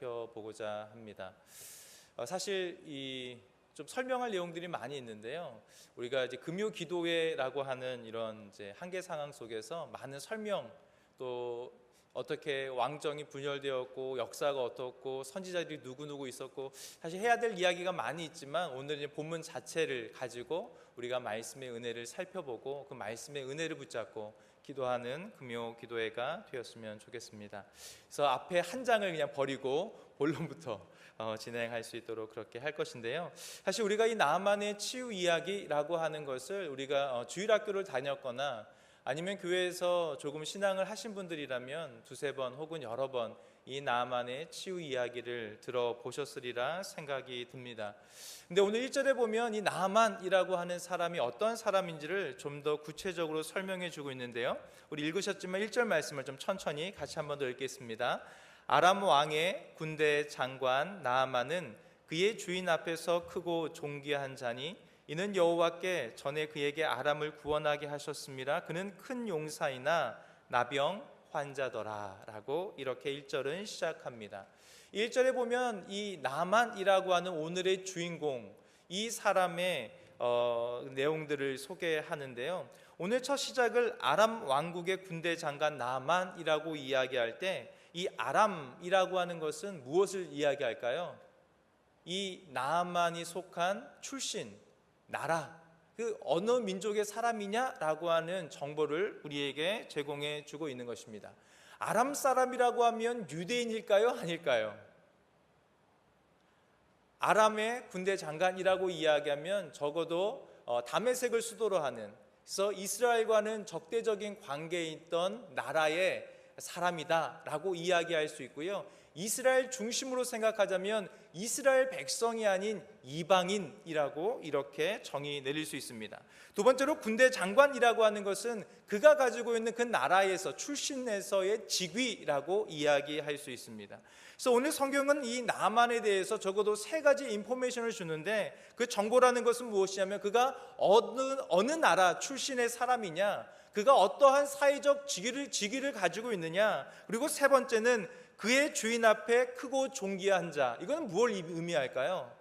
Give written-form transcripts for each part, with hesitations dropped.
살펴보고자 합니다. 사실 좀 설명할 내용들이 많이 있는데요. 우리가 이제 금요 기도회라고 하는 이런 이제 한계 상황 속에서 많은 설명, 또 어떻게 왕정이 분열되었고 역사가 어떻고 선지자들이 누구 있었고, 사실 해야 될 이야기가 많이 있지만 오늘 이제 본문 자체를 가지고 우리가 말씀의 은혜를 살펴보고 그 말씀의 은혜를 붙잡고 기도하는 금요 기도회가 되었으면 좋겠습니다. 그래서 앞에 한 장을 그냥 버리고 본론부터 진행할 수 있도록 그렇게 할 것인데요. 사실 우리가 이 나아만의 치유 이야기라고 하는 것을 우리가 주일학교를 다녔거나 아니면 교회에서 조금 신앙을 하신 분들이라면 두세 번 혹은 여러 번 이 나아만의 치유 이야기를 들어보셨으리라 생각이 듭니다. 근데 오늘 1절에 보면 이 나아만이라고 하는 사람이 어떤 사람인지를 좀 더 구체적으로 설명해 주고 있는데요. 우리 읽으셨지만 1절 말씀을 좀 천천히 같이 한번 더 읽겠습니다. 아람 왕의 군대 장관 나아만은 그의 주인 앞에서 크고 존귀한 자니 이는 여호와께 전에 그에게 아람을 구원하게 하셨습니다. 그는 큰 용사이나 나병 환자더라 라고 이렇게 1절은 시작합니다. 1절에 보면 이 나만이라고 하는 오늘의 주인공, 이 사람의 내용들을 소개하는데요. 오늘 첫 시작을 아람 왕국의 군대 장관 나만이라고 이야기할 때 이 아람이라고 하는 것은 무엇을 이야기할까요? 이 나만이 속한 출신, 나라, 그 어느 민족의 사람이냐라고 하는 정보를 우리에게 제공해 주고 있는 것입니다. 아람 사람이라고 하면 유대인일까요? 아닐까요? 아람의 군대 장관이라고 이야기하면 적어도 다메섹을 수도로 하는, 그래서 이스라엘과는 적대적인 관계에 있던 나라의 사람이다라고 이야기할 수 있고요. 이스라엘 중심으로 생각하자면 이스라엘 백성이 아닌 이방인이라고 이렇게 정의 내릴 수 있습니다. 두 번째로 군대 장관이라고 하는 것은 그가 가지고 있는 그 나라에서 출신에서의 직위라고 이야기할 수 있습니다. 그래서 오늘 성경은 이 나만에 대해서 적어도 세 가지 인포메이션을 주는데 그 정보라는 것은 무엇이냐면 그가 어느 나라 출신의 사람이냐, 그가 어떠한 사회적 직위를 가지고 있느냐, 그리고 세 번째는 그의 주인 앞에 크고 존귀한 자. 이건 무엇을 의미할까요?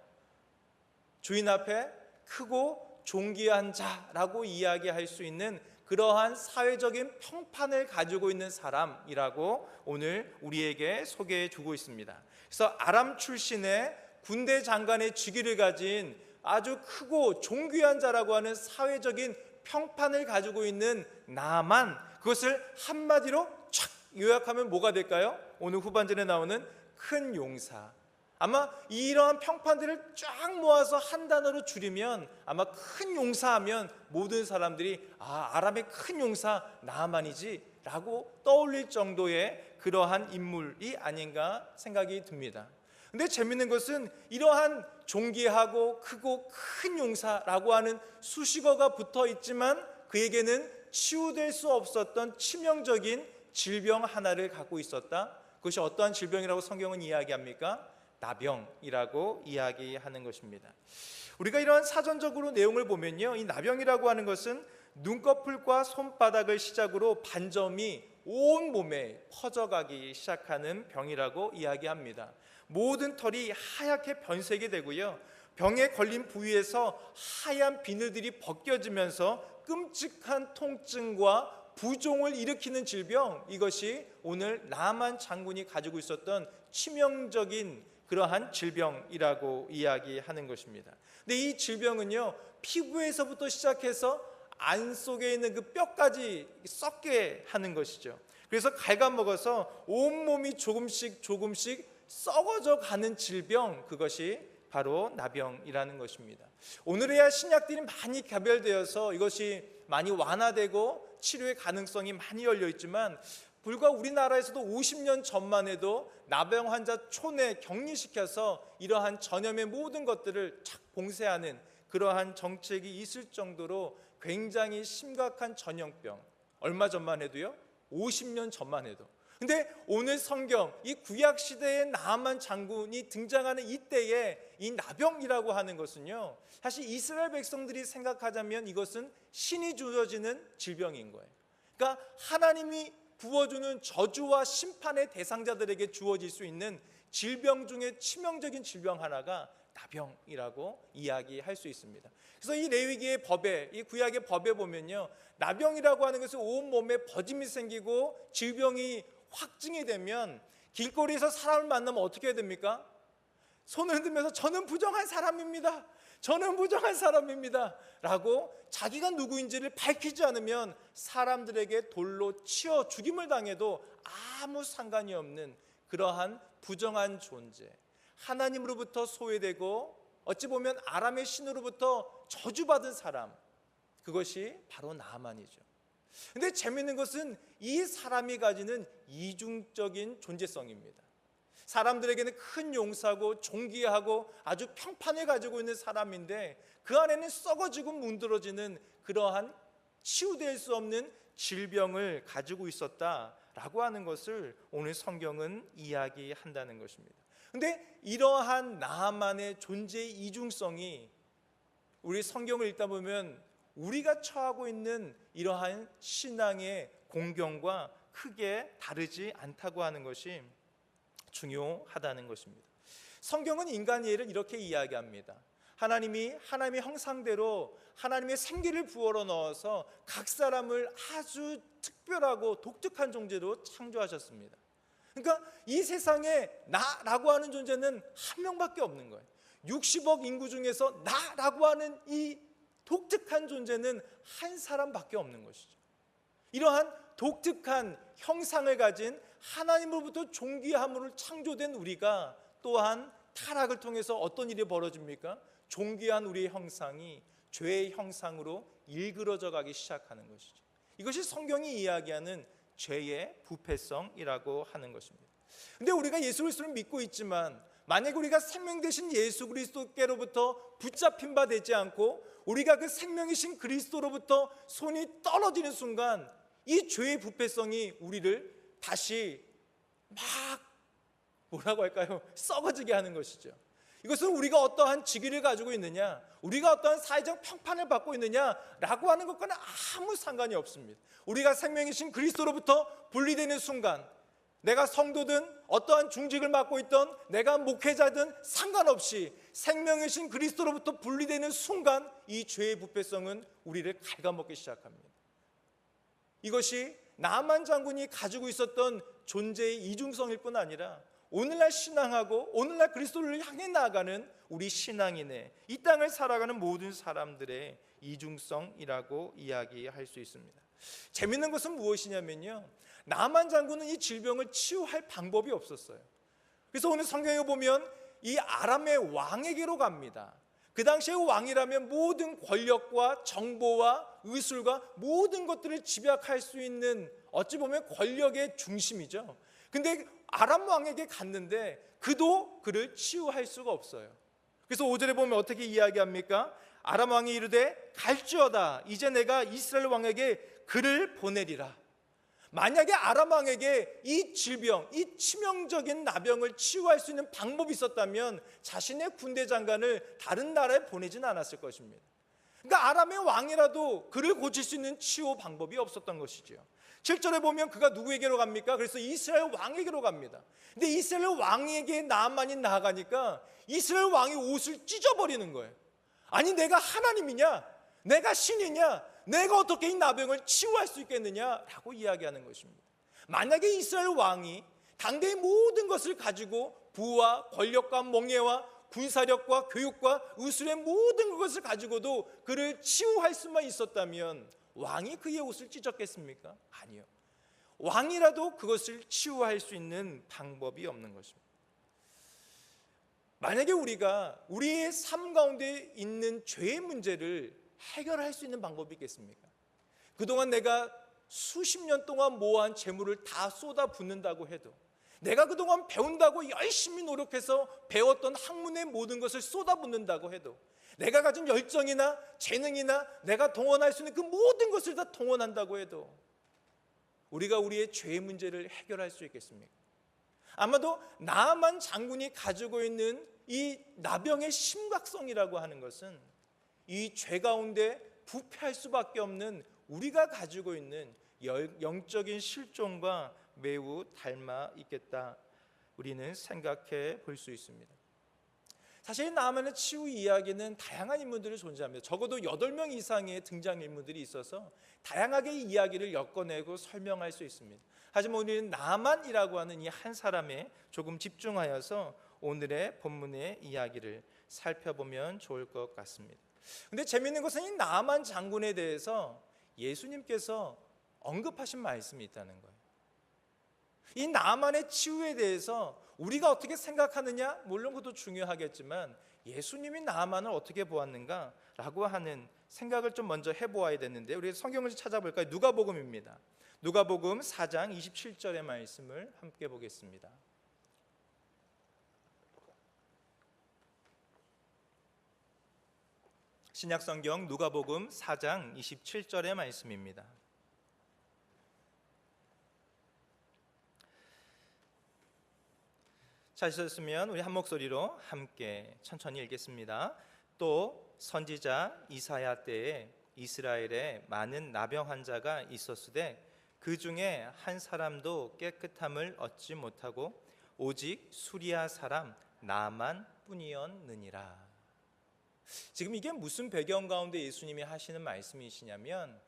주인 앞에 크고 존귀한 자라고 이야기할 수 있는 그러한 사회적인 평판을 가지고 있는 사람이라고 오늘 우리에게 소개해 주고 있습니다. 그래서 아람 출신의 군대 장관의 직위를 가진 아주 크고 존귀한 자라고 하는 사회적인 평판을 가지고 있는 나만, 그것을 한마디로 촥 요약하면 뭐가 될까요? 오늘 후반전에 나오는 큰 용사. 아마 이러한 평판들을 쫙 모아서 한 단어로 줄이면 아마 큰 용사하면 모든 사람들이 아람의 큰 용사 나아만이지 라고 떠올릴 정도의 그러한 인물이 아닌가 생각이 듭니다. 근데 재밌는 것은 이러한 존귀하고 크고 큰 용사라고 하는 수식어가 붙어 있지만 그에게는 치유될 수 없었던 치명적인 질병 하나를 갖고 있었다. 그것이 어떠한 질병이라고 성경은 이야기합니까? 나병이라고 이야기하는 것입니다. 우리가 이런 사전적으로 내용을 보면요, 이 나병이라고 하는 것은 눈꺼풀과 손바닥을 시작으로 반점이 온 몸에 퍼져가기 시작하는 병이라고 이야기합니다. 모든 털이 하얗게 변색이 되고요, 병에 걸린 부위에서 하얀 비늘들이 벗겨지면서 끔찍한 통증과 부종을 일으키는 질병, 이것이 오늘 나만 장군이 가지고 있었던 치명적인 그러한 질병이라고 이야기하는 것입니다. 근데 이 질병은요, 피부에서부터 시작해서 안 속에 있는 그 뼈까지 썩게 하는 것이죠. 그래서 갉아먹어서 온몸이 조금씩 썩어져 가는 질병, 그것이 바로 나병이라는 것입니다. 오늘에야 신약들이 많이 개발되어서 이것이 많이 완화되고 치료의 가능성이 많이 열려 있지만 불과 우리나라에서도 50년 전만 해도 나병 환자 촌에 격리시켜서 이러한 전염의 모든 것들을 착 봉쇄하는 그러한 정책이 있을 정도로 굉장히 심각한 전염병, 얼마 전만 해도요, 50년 전만 해도. 근데 오늘 성경, 이 구약 시대의 나아만 장군이 등장하는 이때에 이 나병이라고 하는 것은요, 사실 이스라엘 백성들이 생각하자면 이것은 신이 주어지는 질병인 거예요. 그러니까 하나님이 부어주는 저주와 심판의 대상자들에게 주어질 수 있는 질병 중에 치명적인 질병 하나가 나병이라고 이야기할 수 있습니다. 그래서 이 레위기의 법에, 이 구약의 법에 보면요, 나병이라고 하는 것은 온몸에 버짐이 생기고 질병이 확증이 되면 길거리에서 사람을 만나면 어떻게 해야 됩니까? 손을 흔들면서 저는 부정한 사람입니다, 저는 부정한 사람입니다 라고 자기가 누구인지를 밝히지 않으면 사람들에게 돌로 치어 죽임을 당해도 아무 상관이 없는 그러한 부정한 존재, 하나님으로부터 소외되고 어찌 보면 아람의 신으로부터 저주받은 사람, 그것이 바로 나아만이죠. 근데 재미있는 것은 이 사람이 가지는 이중적인 존재성입니다. 사람들에게는 큰 용사고 존귀하고 아주 평판을 가지고 있는 사람인데 그 안에는 썩어지고 문드러지는 그러한 치유될 수 없는 질병을 가지고 있었다라고 하는 것을 오늘 성경은 이야기한다는 것입니다. 근데 이러한 나아만의 존재의 이중성이 우리 성경을 읽다 보면 우리가 처하고 있는 이러한 신앙의 공경과 크게 다르지 않다고 하는 것이 중요하다는 것입니다. 성경은 인간의 예를 이렇게 이야기합니다. 하나님이 하나님의 형상대로 하나님의 생기를 부어러 넣어서 각 사람을 아주 특별하고 독특한 존재로 창조하셨습니다. 그러니까 이 세상에 나라고 하는 존재는 한 명밖에 없는 거예요. 60억 인구 중에서 나라고 하는 이 독특한 존재는 한 사람밖에 없는 것이죠. 이러한 독특한 형상을 가진 하나님으로부터 존귀함으로 창조된 우리가 또한 타락을 통해서 어떤 일이 벌어집니까? 존귀한 우리의 형상이 죄의 형상으로 일그러져 가기 시작하는 것이죠. 이것이 성경이 이야기하는 죄의 부패성이라고 하는 것입니다. 그런데 우리가 예수 그리스도를 믿고 있지만 만약 우리가 생명 되신 예수 그리스도께로부터 붙잡힌 바 되지 않고 우리가 그 생명이신 그리스도로부터 손이 떨어지는 순간 이 죄의 부패성이 우리를 다시 막 뭐라고 할까요? 썩어지게 하는 것이죠. 이것은 우리가 어떠한 직위를 가지고 있느냐, 우리가 어떠한 사회적 평판을 받고 있느냐라고 하는 것과는 아무 상관이 없습니다. 우리가 생명이신 그리스도로부터 분리되는 순간 내가 성도든 어떠한 중직을 맡고 있던 내가 목회자든 상관없이 생명이신 그리스도로부터 분리되는 순간 이 죄의 부패성은 우리를 갉아먹기 시작합니다. 이것이 나만 장군이 가지고 있었던 존재의 이중성일 뿐 아니라 오늘날 신앙하고 오늘날 그리스도를 향해 나아가는 우리 신앙인의 이 땅을 살아가는 모든 사람들의 이중성이라고 이야기할 수 있습니다. 재밌는 것은 무엇이냐면요, 나만 장군은 이 질병을 치유할 방법이 없었어요. 그래서 오늘 성경에 보면 이 아람의 왕에게로 갑니다. 그 당시의 왕이라면 모든 권력과 정보와 의술과 모든 것들을 집약할 수 있는 어찌 보면 권력의 중심이죠. 근데 아람 왕에게 갔는데 그도 그를 치유할 수가 없어요. 그래서 5절에 보면 어떻게 이야기합니까? 아람 왕이 이르되 갈지어다, 이제 내가 이스라엘 왕에게 그를 보내리라. 만약에 아람 왕에게 이 질병, 이 치명적인 나병을 치유할 수 있는 방법이 있었다면 자신의 군대 장관을 다른 나라에 보내지는 않았을 것입니다. 그러니까 아람의 왕이라도 그를 고칠 수 있는 치유 방법이 없었던 것이죠. 7절에 보면 그가 누구에게로 갑니까? 그래서 이스라엘 왕에게로 갑니다. 근데 이스라엘 왕에게 나만이 나아가니까 이스라엘 왕이 옷을 찢어버리는 거예요. 아니 내가 하나님이냐? 내가 신이냐? 내가 어떻게 이 나병을 치유할 수 있겠느냐라고 이야기하는 것입니다. 만약에 이스라엘 왕이 당대의 모든 것을 가지고 부와 권력과 몽예와 군사력과 교육과 의술의 모든 것을 가지고도 그를 치유할 수만 있었다면 왕이 그의 옷을 찢었겠습니까? 아니요. 왕이라도 그것을 치유할 수 있는 방법이 없는 것입니다. 만약에 우리가 우리의 삶 가운데 있는 죄의 문제를 해결할 수 있는 방법이 있겠습니까? 그동안 내가 수십 년 동안 모아한 재물을 다 쏟아붓는다고 해도, 내가 그동안 배운다고 열심히 노력해서 배웠던 학문의 모든 것을 쏟아붓는다고 해도, 내가 가진 열정이나 재능이나 내가 동원할 수 있는 그 모든 것을 다 동원한다고 해도 우리가 우리의 죄의 문제를 해결할 수 있겠습니까? 아마도 나아만 장군이 가지고 있는 이 나병의 심각성이라고 하는 것은 이 죄 가운데 부패할 수밖에 없는 우리가 가지고 있는 영적인 실종과 매우 닮아 있겠다. 우리는 생각해 볼 수 있습니다. 사실 나아만의 치유 이야기는 다양한 인물들이 존재합니다. 적어도 8명 이상의 등장인물들이 있어서 다양하게 이 이야기를 엮어내고 설명할 수 있습니다. 하지만 우리는 나아만이라고 하는 이 한 사람에 조금 집중하여서 오늘의 본문의 이야기를 살펴보면 좋을 것 같습니다. 근데 재미있는 것은 이 나아만 장군에 대해서 예수님께서 언급하신 말씀이 있다는 거예요. 이 나아만의 치유에 대해서 우리가 어떻게 생각하느냐, 물론 그것도 중요하겠지만 예수님이 나아만을 어떻게 보았는가라고 하는 생각을 좀 먼저 해보아야 되는데, 우리 성경을 찾아볼까요? 누가복음입니다. 누가복음 4장 27절의 말씀을 함께 보겠습니다. 신약성경 누가복음 4장 27절의 말씀입니다. 찾으셨으면 우리 한 목소리로 함께 천천히 읽겠습니다. 또 선지자 이사야 때에 이스라엘에 많은 나병 환자가 있었으되 그 중에 한 사람도 깨끗함을 얻지 못하고 오직 수리아 사람 나만 뿐이었느니라. 지금 이게 무슨 배경 가운데 예수님이 하시는 말씀이시냐면,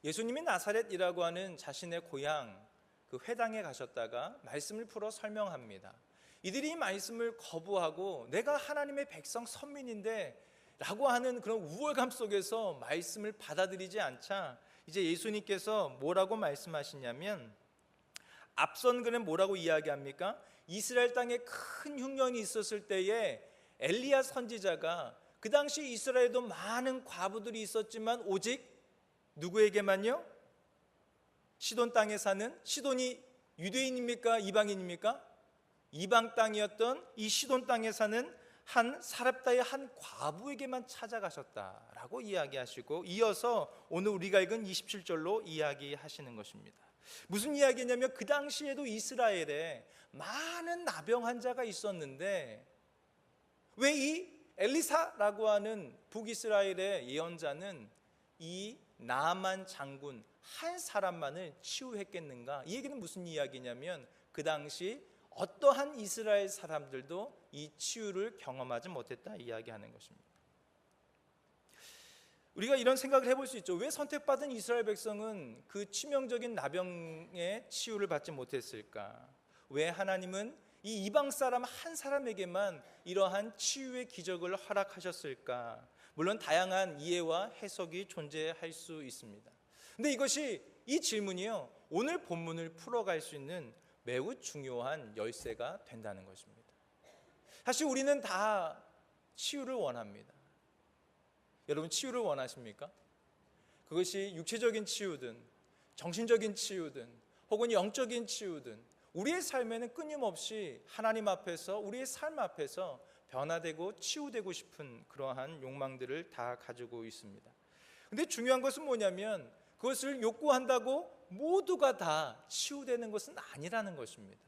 예수님이 나사렛이라고 하는 자신의 고향 그 회당에 가셨다가 말씀을 풀어 설명합니다. 이들이 이 말씀을 거부하고 내가 하나님의 백성 선민인데 라고 하는 그런 우월감 속에서 말씀을 받아들이지 않자 이제 예수님께서 뭐라고 말씀하시냐면, 앞선 그는 뭐라고 이야기합니까? 이스라엘 땅에 큰 흉년이 있었을 때에 엘리야 선지자가, 그 당시 이스라엘에도 많은 과부들이 있었지만 오직 누구에게만요? 시돈 땅에 사는, 시돈이 유대인입니까? 이방인입니까? 이방 땅이었던 이 시돈 땅에 사는 한 사렙다의 한 과부에게만 찾아가셨다라고 이야기하시고, 이어서 오늘 우리가 읽은 27절로 이야기하시는 것입니다. 무슨 이야기냐면, 그 당시에도 이스라엘에 많은 나병 환자가 있었는데 왜 이 엘리사라고 하는 북이스라엘의 예언자는 이 나아만 장군 한 사람만을 치유했겠는가? 이 얘기는 무슨 이야기냐면, 그 당시 어떠한 이스라엘 사람들도 이 치유를 경험하지 못했다 이야기하는 것입니다. 우리가 이런 생각을 해볼 수 있죠. 왜 선택받은 이스라엘 백성은 그 치명적인 나병의 치유를 받지 못했을까? 왜 하나님은 이 이방 사람 한 사람에게만 이러한 치유의 기적을 허락하셨을까? 물론 다양한 이해와 해석이 존재할 수 있습니다. 근데 이 질문이요, 오늘 본문을 풀어갈 수 있는 매우 중요한 열쇠가 된다는 것입니다. 사실 우리는 다 치유를 원합니다. 여러분, 치유를 원하십니까? 그것이 육체적인 치유든 정신적인 치유든 혹은 영적인 치유든 우리의 삶에는 끊임없이 하나님 앞에서, 우리의 삶 앞에서 변화되고 치유되고 싶은 그러한 욕망들을 다 가지고 있습니다. 근데 중요한 것은 뭐냐면, 그것을 욕구한다고 모두가 다 치유되는 것은 아니라는 것입니다.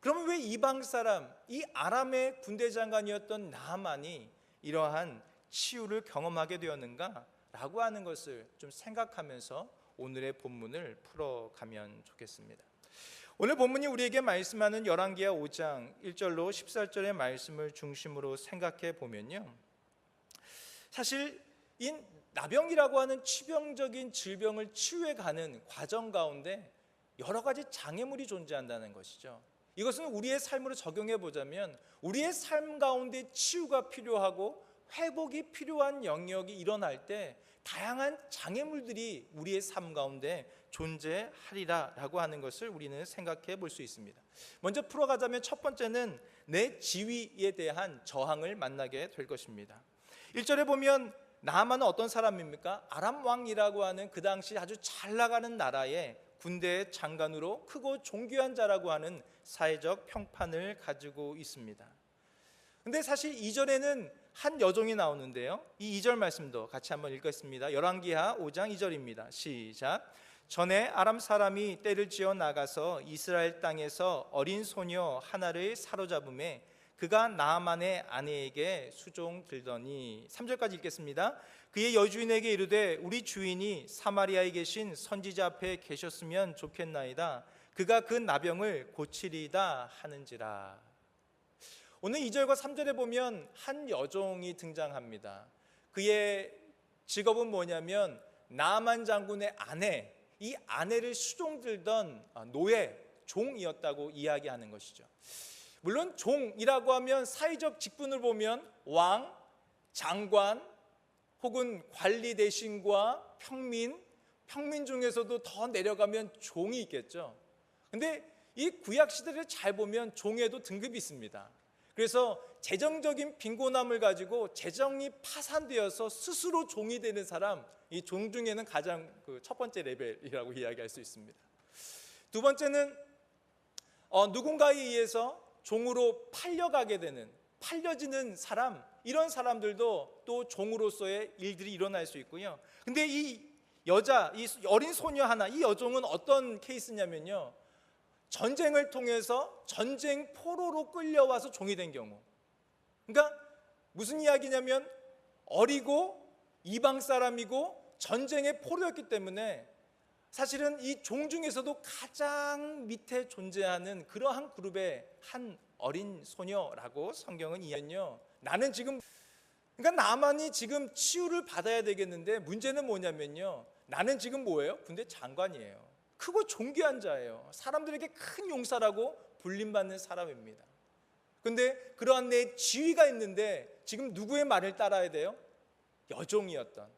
그러면 왜 이방 사람, 이 아람의 군대 장관이었던 나아만이 이러한 치유를 경험하게 되었는가? 라고 하는 것을 좀 생각하면서 오늘의 본문을 풀어가면 좋겠습니다. 오늘 본문이 우리에게 말씀하는 열왕기하 5장 1절로 14절의 말씀을 중심으로 생각해 보면요, 사실 이 나병이라고 하는 치명적인 질병을 치유해가는 과정 가운데 여러 가지 장애물이 존재한다는 것이죠. 이것은 우리의 삶으로 적용해 보자면, 우리의 삶 가운데 치유가 필요하고 회복이 필요한 영역이 일어날 때 다양한 장애물들이 우리의 삶 가운데 존재하리라라고 하는 것을 우리는 생각해 볼 수 있습니다. 먼저 풀어가자면, 첫 번째는 내 지위에 대한 저항을 만나게 될 것입니다. 1절에 보면 나아만은 어떤 사람입니까? 아람 왕이라고 하는 그 당시 아주 잘 나가는 나라의 군대의 장관으로 크고 존귀한 자라고 하는 사회적 평판을 가지고 있습니다. 근데 사실 2절에는 한 여종이 나오는데요, 이 2절 말씀도 같이 한번 읽겠습니다. 열왕기하 5장 2절입니다. 시작. 전에 아람 사람이 떼를 지어 나가서 이스라엘 땅에서 어린 소녀 하나를 사로잡음에 그가 나아만의 아내에게 수종들더니. 3절까지 읽겠습니다. 그의 여주인에게 이르되 우리 주인이 사마리아에 계신 선지자 앞에 계셨으면 좋겠나이다. 그가 그 나병을 고치리다 하는지라. 오늘 2절과 3절에 보면 한 여종이 등장합니다. 그의 직업은 뭐냐면 나만 장군의 아내, 이 아내를 수종들던 노예, 종이었다고 이야기하는 것이죠. 물론 종이라고 하면 사회적 직분을 보면 왕, 장관 혹은 관리 대신과 평민 중에서도 더 내려가면 종이 있겠죠. 근데 이 구약 시대를 잘 보면 종에도 등급이 있습니다. 그래서 재정적인 빈곤함을 가지고 재정이 파산되어서 스스로 종이 되는 사람, 이 종 중에는 가장 첫 번째 레벨이라고 이야기할 수 있습니다. 두 번째는 누군가에 의해서 종으로 팔려가게 되는, 팔려지는 사람, 이런 사람들도 또 종으로서의 일들이 일어날 수 있고요. 근데 이 여자, 이 어린 소녀 하나, 이 여종은 어떤 케이스냐면요, 전쟁을 통해서 전쟁 포로로 끌려와서 종이 된 경우. 그러니까 무슨 이야기냐면 어리고 이방 사람이고 전쟁의 포로였기 때문에 사실은 이 종 중에서도 가장 밑에 존재하는 그러한 그룹의 한 어린 소녀라고 성경은 이야기해요. 나는 지금, 그러니까 나만이 지금 치유를 받아야 되겠는데 문제는 뭐냐면요, 나는 지금 뭐예요? 군대 장관이에요. 크고 존귀한 자예요. 사람들에게 큰 용사라고 불림받는 사람입니다. 근데 그러한 내 지위가 있는데 지금 누구의 말을 따라야 돼요? 여종이었던,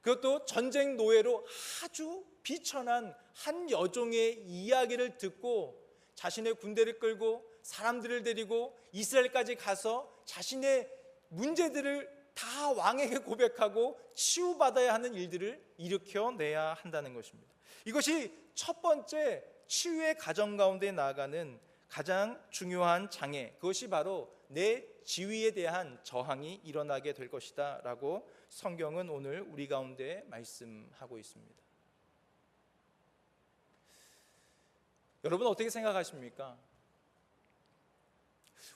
그것도 전쟁 노예로 아주 비천한 한 여종의 이야기를 듣고 자신의 군대를 끌고 사람들을 데리고 이스라엘까지 가서 자신의 문제들을 다 왕에게 고백하고 치유받아야 하는 일들을 일으켜내야 한다는 것입니다. 이것이 첫 번째 치유의 과정 가운데 나아가는 가장 중요한 장애, 그것이 바로 내 지위에 대한 저항이 일어나게 될 것이다 라고 성경은 오늘 우리 가운데 말씀하고 있습니다. 여러분 어떻게 생각하십니까?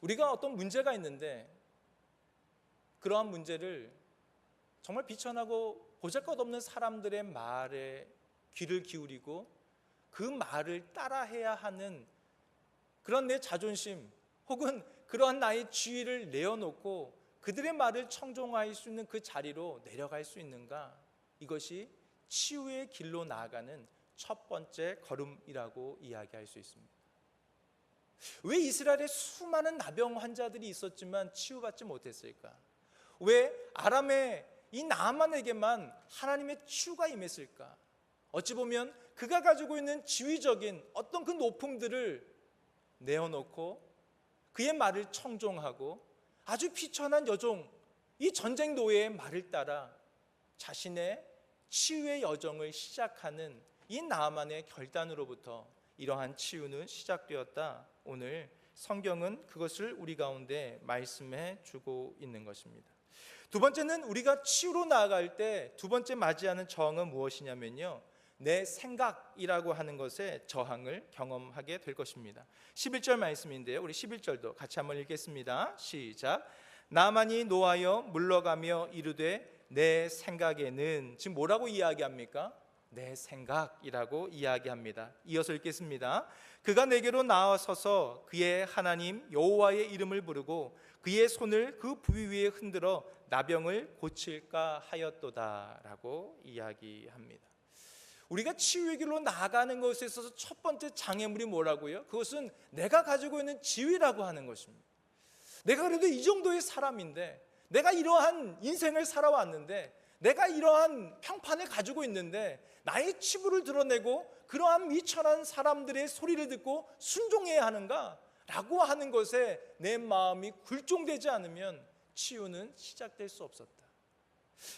우리가 어떤 문제가 있는데 그러한 문제를 정말 비천하고 보잘것없는 사람들의 말에 귀를 기울이고 그 말을 따라해야 하는 그런 내 자존심 혹은 그러한 나의 지위를 내어놓고 그들의 말을 청종할 수 있는 그 자리로 내려갈 수 있는가? 이것이 치유의 길로 나아가는 첫 번째 걸음이라고 이야기할 수 있습니다. 왜 이스라엘에 수많은 나병 환자들이 있었지만 치유받지 못했을까? 왜 아람의 이 나아만에게만 하나님의 치유가 임했을까? 어찌 보면 그가 가지고 있는 지위적인 어떤 그 높음들을 내어놓고 그의 말을 청종하고 아주 비천한 여종, 이 전쟁 노예의 말을 따라 자신의 치유의 여정을 시작하는 이 나아만의 결단으로부터 이러한 치유는 시작되었다. 오늘 성경은 그것을 우리 가운데 말씀해 주고 있는 것입니다. 두 번째는 우리가 치유로 나아갈 때 두 번째 맞이하는 저항은 무엇이냐면요, 내 생각이라고 하는 것에 저항을 경험하게 될 것입니다. 11절 말씀인데요, 우리 11절도 같이 한번 읽겠습니다. 시작. 나만이 노하여 물러가며 이르되 내 생각에는, 지금 뭐라고 이야기합니까? 내 생각이라고 이야기합니다. 이어서 읽겠습니다. 그가 내게로 나아서서 그의 하나님 여호와의 이름을 부르고 그의 손을 그 부위 위에 흔들어 나병을 고칠까 하였도다 라고 이야기합니다. 우리가 치유의 길로 나아가는 것에 있어서 첫 번째 장애물이 뭐라고요? 그것은 내가 가지고 있는 지위라고 하는 것입니다. 내가 그래도 이 정도의 사람인데, 내가 이러한 인생을 살아왔는데, 내가 이러한 평판을 가지고 있는데 나의 치부를 드러내고 그러한 미천한 사람들의 소리를 듣고 순종해야 하는가? 라고 하는 것에 내 마음이 굴종되지 않으면 치유는 시작될 수 없었다.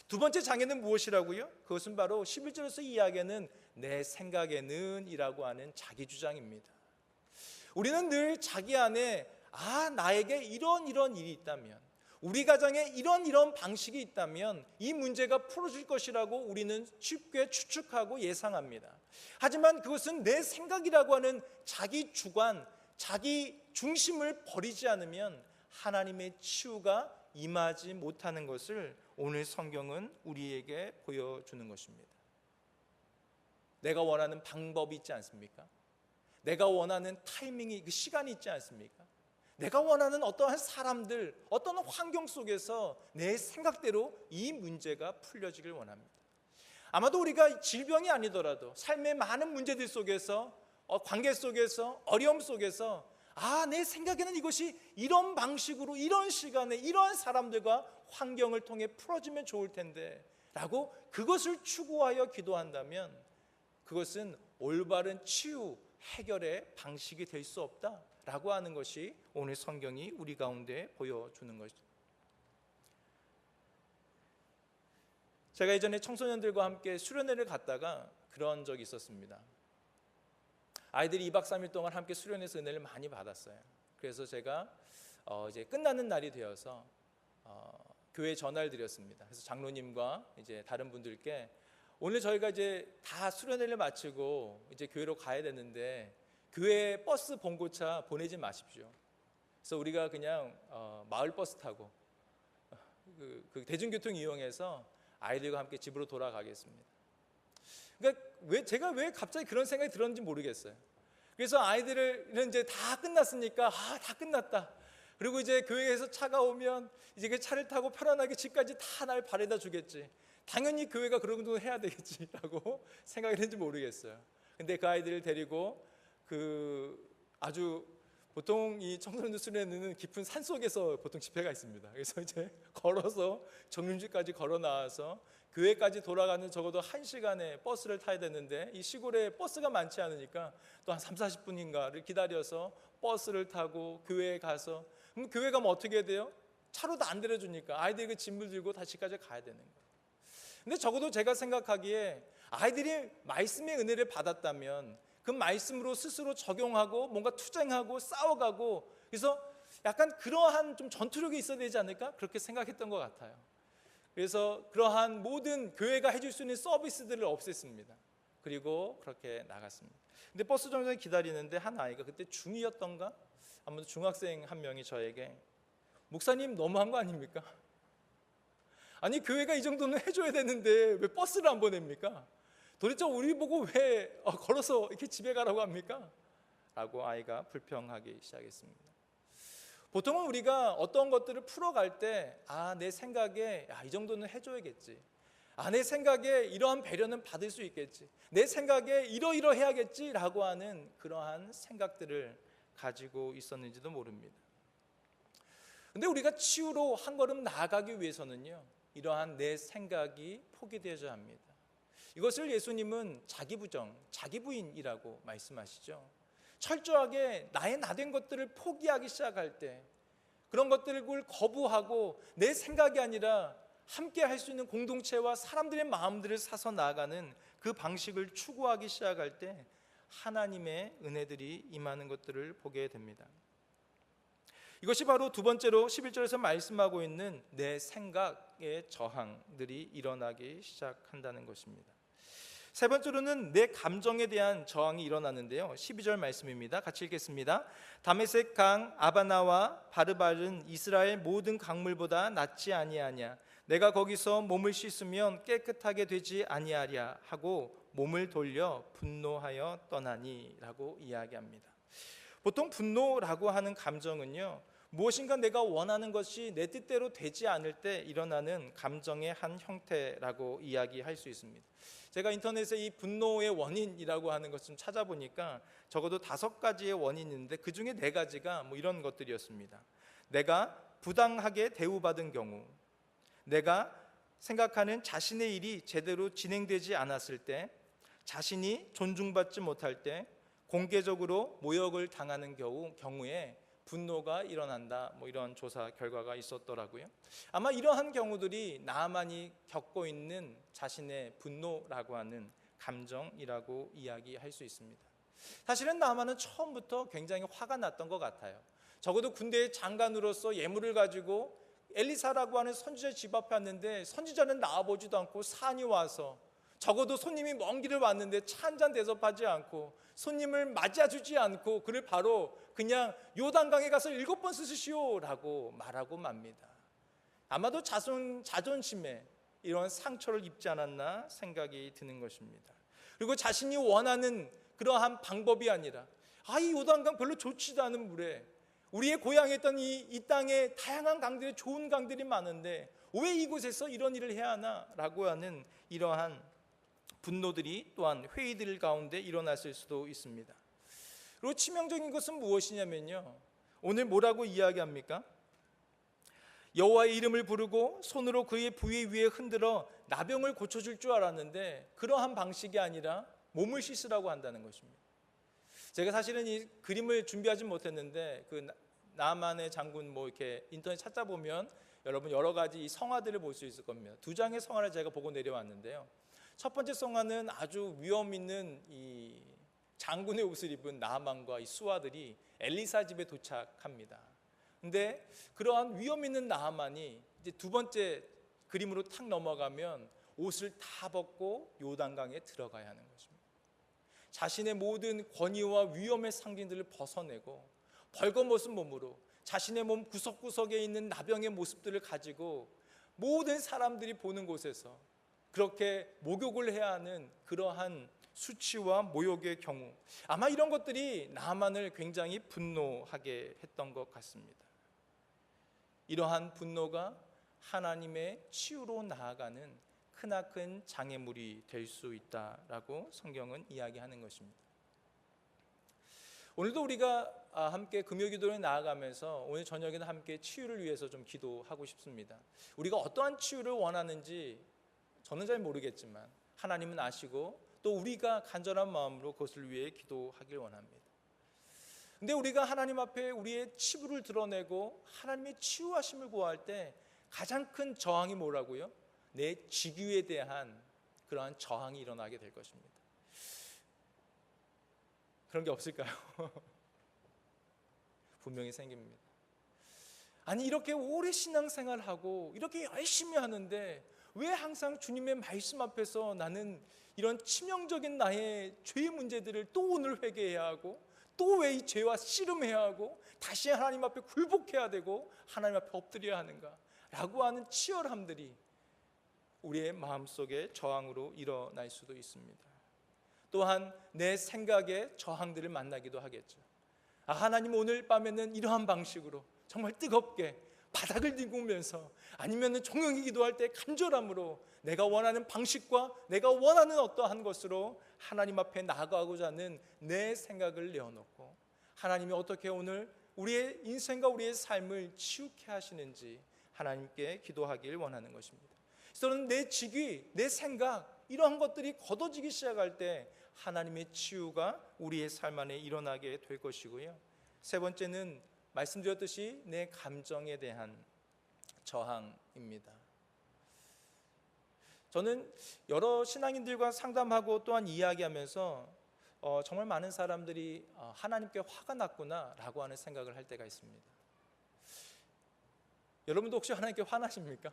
두 번째 장애는 무엇이라고요? 그것은 바로 11절에서 이야기하는 내 생각에는 이라고 하는 자기 주장입니다. 우리는 늘 자기 안에 나에게 이런 일이 있다면, 우리 가정에 이런 방식이 있다면 이 문제가 풀어질 것이라고 우리는 쉽게 추측하고 예상합니다. 하지만 그것은 내 생각이라고 하는 자기 주관, 자기 중심을 버리지 않으면 하나님의 치유가 임하지 못하는 것을 오늘 성경은 우리에게 보여주는 것입니다. 내가 원하는 방법이 있지 않습니까? 내가 원하는 타이밍이, 그 시간이 있지 않습니까? 내가 원하는 어떠한 사람들, 어떤 환경 속에서 내 생각대로 이 문제가 풀려지길 원합니다. 아마도 우리가 질병이 아니더라도 삶의 많은 문제들 속에서, 관계 속에서, 어려움 속에서 내 생각에는 이것이 이런 방식으로, 이런 시간에, 이러한 사람들과 환경을 통해 풀어지면 좋을 텐데 라고 그것을 추구하여 기도한다면 그것은 올바른 치유, 해결의 방식이 될 수 없다라고 하는 것이 오늘 성경이 우리 가운데 보여주는 것입니다. 제가 예전에 청소년들과 함께 수련회를 갔다가 그런 적이 있었습니다. 아이들이 2박 3일 동안 함께 수련회에서 은혜를 많이 받았어요. 그래서 제가 이제 끝나는 날이 되어서 교회에 전화를 드렸습니다. 그래서 장로님과 이제 다른 분들께 오늘 저희가 이제 다 수련회를 마치고 이제 교회로 가야 되는데 교회 버스 봉고차 보내지 마십시오. 그래서 우리가 그냥 마을 버스 타고 그 대중교통 이용해서 아이들과 함께 집으로 돌아가겠습니다. 그러니까 제가 왜 갑자기 그런 생각이 들었는지 모르겠어요. 그래서 아이들은 이제 다 끝났으니까 다 끝났다. 그리고 이제 교회에서 차가 오면 이제 그 차를 타고 편안하게 집까지 다 날 바래다 주겠지. 당연히 교회가 그런 정도 해야 되겠지라고 생각을 했는지 모르겠어요. 근데 그 아이들을 데리고 아주 보통 이 청소년들 수련회는 깊은 산 속에서 보통 집회가 있습니다. 그래서 이제 걸어서 정림지까지 걸어 나와서 교회까지 돌아가는 적어도 1시간의 버스를 타야 되는데 이 시골에 버스가 많지 않으니까 또 한 30-40분인가를 기다려서 버스를 타고 교회에 가서 그럼 교회 가면 어떻게 돼요? 차로도 안 데려주니까 아이들이 그 짐을 들고 다시까지 가야 되는 거예요. 근데 적어도 제가 생각하기에 아이들이 말씀의 은혜를 받았다면 그 말씀으로 스스로 적용하고 뭔가 투쟁하고 싸워가고 그래서 약간 그러한 좀 전투력이 있어야 되지 않을까? 그렇게 생각했던 것 같아요. 그래서 그러한 모든 교회가 해줄 수 있는 서비스들을 없앴습니다. 그리고 그렇게 나갔습니다. 근데 버스 정류장에 기다리는데 한 아이가 그때 중2였던가? 아무튼 중학생 한 명이 저에게 목사님 너무한 거 아닙니까? 아니 교회가 이 정도는 해줘야 되는데 왜 버스를 안 보냅니까? 도대체 우리 보고 왜 걸어서 이렇게 집에 가라고 합니까? 라고 아이가 불평하기 시작했습니다. 보통은 우리가 어떤 것들을 풀어갈 때 내 생각에 이 정도는 해줘야겠지. 내 생각에 이러한 배려는 받을 수 있겠지. 내 생각에 이러해야겠지라고 하는 그러한 생각들을 가지고 있었는지도 모릅니다. 근데 우리가 치유로 한 걸음 나아가기 위해서는요, 이러한 내 생각이 포기되어야 합니다. 이것을 예수님은 자기부정, 자기부인이라고 말씀하시죠. 철저하게 나의 나된 것들을 포기하기 시작할 때 그런 것들을 거부하고 내 생각이 아니라 함께 할 수 있는 공동체와 사람들의 마음들을 사서 나아가는 그 방식을 추구하기 시작할 때 하나님의 은혜들이 임하는 것들을 보게 됩니다. 이것이 바로 두 번째로 11절에서 말씀하고 있는 내 생각의 저항들이 일어나기 시작한다는 것입니다. 세 번째로는 내 감정에 대한 저항이 일어나는데요. 12절 말씀입니다. 같이 읽겠습니다. 다메섹 강 아바나와 바르발은 이스라엘 모든 강물보다 낫지 아니하냐. 내가 거기서 몸을 씻으면 깨끗하게 되지 아니하랴 하고 몸을 돌려 분노하여 떠나니 라고 이야기합니다. 보통 분노라고 하는 감정은요, 무엇인가 내가 원하는 것이 내 뜻대로 되지 않을 때 일어나는 감정의 한 형태라고 이야기할 수 있습니다. 제가 인터넷에 이 분노의 원인이라고 하는 것을 찾아보니까 적어도 5가지의 원인이 있는데 그 중에 4가지가 이런 것들이었습니다. 내가 부당하게 대우받은 경우, 내가 생각하는 자신의 일이 제대로 진행되지 않았을 때, 자신이 존중받지 못할 때, 공개적으로 모욕을 당하는 경우에 분노가 일어난다. 이런 조사 결과가 있었더라고요. 아마 이러한 경우들이 나만이 겪고 있는 자신의 분노라고 하는 감정이라고 이야기할 수 있습니다. 사실은 나만은 처음부터 굉장히 화가 났던 것 같아요. 적어도 군대의 장관으로서 예물을 가지고 엘리사라고 하는 선지자 집 앞에 왔는데 선지자는 나와보지도 않고 산이 와서 적어도 손님이 먼 길을 왔는데 차 한 잔 대접하지 않고 손님을 맞아주지 않고 그를 바로 그냥 요단강에 가서 7번 씻으시오라고 말하고 맙니다. 아마도 자존심에 이런 상처를 입지 않았나 생각이 드는 것입니다. 그리고 자신이 원하는 그러한 방법이 아니라 이 요단강 별로 좋지도 않은 물에, 우리의 고향이었던 이 땅에 다양한 강들이, 좋은 강들이 많은데 왜 이곳에서 이런 일을 해야 하나라고 하는 이러한 분노들이 또한 회의들 가운데 일어났을 수도 있습니다. 그리고 치명적인 것은 무엇이냐면요, 오늘 뭐라고 이야기합니까? 여호와의 이름을 부르고 손으로 그의 부위 위에 흔들어 나병을 고쳐줄 줄 알았는데 그러한 방식이 아니라 몸을 씻으라고 한다는 것입니다. 제가 사실은 이 그림을 준비하지 못했는데 그 나만의 장군 이렇게 인터넷 찾아보면 여러분 여러 가지 이 성화들을 볼 수 있을 겁니다. 두 장의 성화를 제가 보고 내려왔는데요. 첫 번째 성화는 아주 위험 있는 이 장군의 옷을 입은 나만과 이 수하들이 엘리사 집에 도착합니다. 근데 그러한 위험 있는 나만이 이제 두 번째 그림으로 탁 넘어가면 옷을 다 벗고 요단강에 들어가야 하는 것입니다. 자신의 모든 권위와 위험의 상징들을 벗어내고 벌거벗은 몸으로 자신의 몸 구석구석에 있는 나병의 모습들을 가지고 모든 사람들이 보는 곳에서 그렇게 목욕을 해야 하는 그러한 수치와 모욕의 경우, 아마 이런 것들이 나만을 굉장히 분노하게 했던 것 같습니다. 이러한 분노가 하나님의 치유로 나아가는 크나큰 장애물이 될 수 있다라고 성경은 이야기하는 것입니다. 오늘도 우리가 함께 금요기도에 나아가면서 오늘 저녁에는 함께 치유를 위해서 좀 기도하고 싶습니다. 우리가 어떠한 치유를 원하는지 저는 잘 모르겠지만 하나님은 아시고 또 우리가 간절한 마음으로 그것을 위해 기도하길 원합니다. 근데 우리가 하나님 앞에 우리의 치부를 드러내고 하나님의 치유하심을 구할 때 가장 큰 저항이 뭐라고요? 내 직위에 대한 그러한 저항이 일어나게 될 것입니다. 그런 게 없을까요? 분명히 생깁니다. 아니 이렇게 오래 신앙생활하고 이렇게 열심히 하는데 왜 항상 주님의 말씀 앞에서 나는 이런 치명적인 나의 죄의 문제들을 또 오늘 회개해야 하고 또 왜 이 죄와 씨름해야 하고 다시 하나님 앞에 굴복해야 되고 하나님 앞에 엎드려야 하는가 라고 하는 치열함들이 우리의 마음속에 저항으로 일어날 수도 있습니다. 또한 내 생각의 저항들을 만나기도 하겠죠. 하나님 오늘 밤에는 이러한 방식으로 정말 뜨겁게 바닥을 디구면서 아니면 종영이 기도할 때 간절함으로 내가 원하는 방식과 내가 원하는 어떠한 것으로 하나님 앞에 나아가고자 하는 내 생각을 내어놓고 하나님이 어떻게 오늘 우리의 인생과 우리의 삶을 치유케 하시는지 하나님께 기도하길 원하는 것입니다. 저는 내 직위, 내 생각 이러한 것들이 걷어지기 시작할 때 하나님의 치유가 우리의 삶 안에 일어나게 될 것이고요. 세 번째는 말씀드렸듯이 내 감정에 대한 저항입니다. 저는 여러 신앙인들과 상담하고 또한 이야기하면서 정말 많은 사람들이 하나님께 화가 났구나라고 하는 생각을 할 때가 있습니다. 여러분도 혹시 하나님께 화나십니까?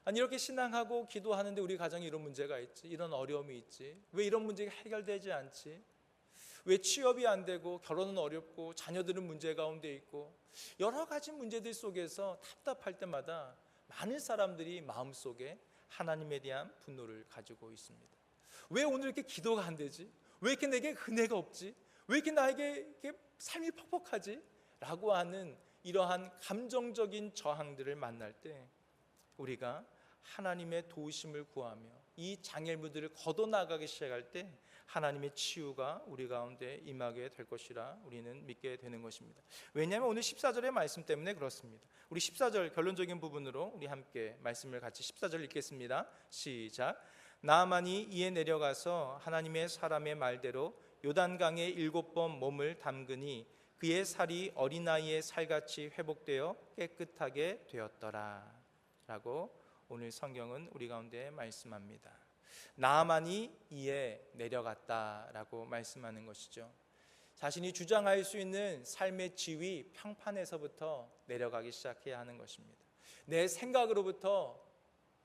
아니 이렇게 신앙하고 기도하는데 우리 가정에 이런 문제가 있지, 이런 어려움이 있지, 왜 이런 문제가 해결되지 않지, 왜 취업이 안 되고 결혼은 어렵고 자녀들은 문제 가운데 있고 여러 가지 문제들 속에서 답답할 때마다 많은 사람들이 마음속에 하나님에 대한 분노를 가지고 있습니다. 왜 오늘 이렇게 기도가 안 되지? 왜 이렇게 내게 은혜가 없지? 왜 이렇게 나에게 이렇게 삶이 퍽퍽하지? 라고 하는 이러한 감정적인 저항들을 만날 때 우리가 하나님의 도우심을 구하며 이 장애물들을 걷어나가기 시작할 때 하나님의 치유가 우리 가운데 임하게 될 것이라 우리는 믿게 되는 것입니다. 왜냐하면 오늘 14절의 말씀 때문에 그렇습니다. 우리 14절 결론적인 부분으로 우리 함께 말씀을 같이 14절 읽겠습니다. 시작. 나아만이 이에 내려가서 하나님의 사람의 말대로 요단강에 7번 몸을 담그니 그의 살이 어린아이의 살같이 회복되어 깨끗하게 되었더라 라고 오늘 성경은 우리 가운데 말씀합니다. 나아만이 이에 내려갔다라고 말씀하는 것이죠. 자신이 주장할 수 있는 삶의 지위 평판에서부터 내려가기 시작해야 하는 것입니다. 내 생각으로부터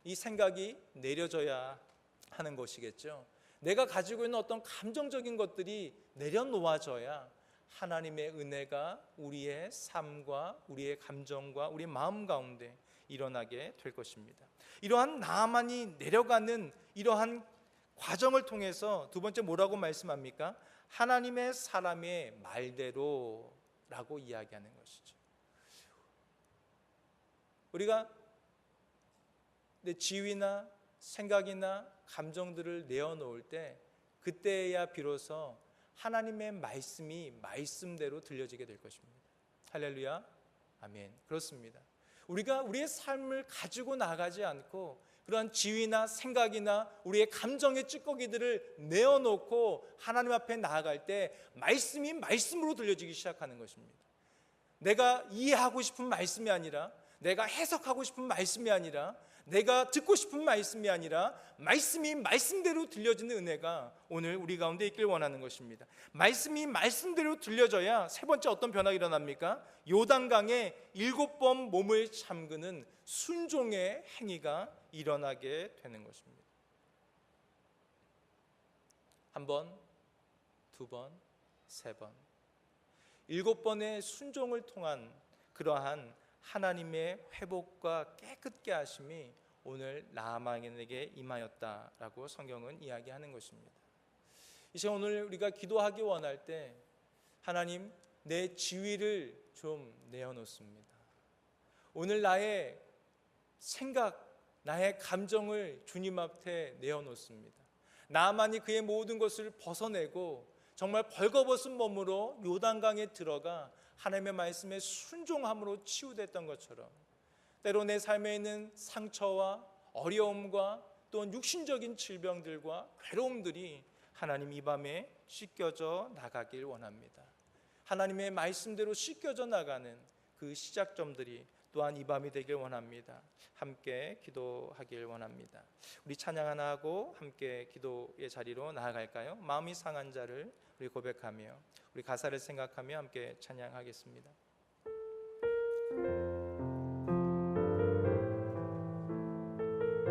이 생각이 내려져야 하는 것이겠죠. 내가 가지고 있는 어떤 감정적인 것들이 내려놓아져야 하나님의 은혜가 우리의 삶과 우리의 감정과 우리의 마음 가운데 일어나게 될 것입니다. 이러한 나아만이 내려가는 이러한 과정을 통해서 두 번째 뭐라고 말씀합니까? 하나님의 사람의 말대로라고 이야기하는 것이죠. 우리가 내 지위나 생각이나 감정들을 내어놓을 때 그때야 비로소 하나님의 말씀이 말씀대로 들려지게 될 것입니다. 할렐루야, 아멘. 그렇습니다. 우리가 우리의 삶을 가지고 나가지 않고 그러한 지위나 생각이나 우리의 감정의 찌꺼기들을 내어놓고 하나님 앞에 나아갈 때 말씀이 말씀으로 들려지기 시작하는 것입니다. 내가 이해하고 싶은 말씀이 아니라, 내가 해석하고 싶은 말씀이 아니라, 내가 듣고 싶은 말씀이 아니라 말씀이 말씀대로 들려지는 은혜가 오늘 우리 가운데 있길 원하는 것입니다. 말씀이 말씀대로 들려져야 세 번째 어떤 변화가 일어납니까? 요단강에 7번 몸을 잠그는 순종의 행위가 일어나게 되는 것입니다. 한 번, 두 번, 세 번, 7번의 순종을 통한 그러한 하나님의 회복과 깨끗게 하심이 오늘 나아만에게 임하였다라고 성경은 이야기하는 것입니다. 이제 오늘 우리가 기도하기 원할 때 하나님, 내 지위를 좀 내어놓습니다. 오늘 나의 생각, 나의 감정을 주님 앞에 내어놓습니다. 나만이 그의 모든 것을 벗어내고 정말 벌거벗은 몸으로 요단강에 들어가 하나님의 말씀에 순종함으로 치유됐던 것처럼 때로 내 삶에 있는 상처와 어려움과 또한 육신적인 질병들과 괴로움들이 하나님 이 밤에 씻겨져 나가길 원합니다. 하나님의 말씀대로 씻겨져 나가는 그 시작점들이 또한 이 밤이 되길 원합니다. 함께 기도하길 원합니다. 우리 찬양 하나 하고 함께 기도의 자리로 나아갈까요? 마음이 상한 자를 우리 고백하며 우리 가사를 생각하며 함께 찬양하겠습니다.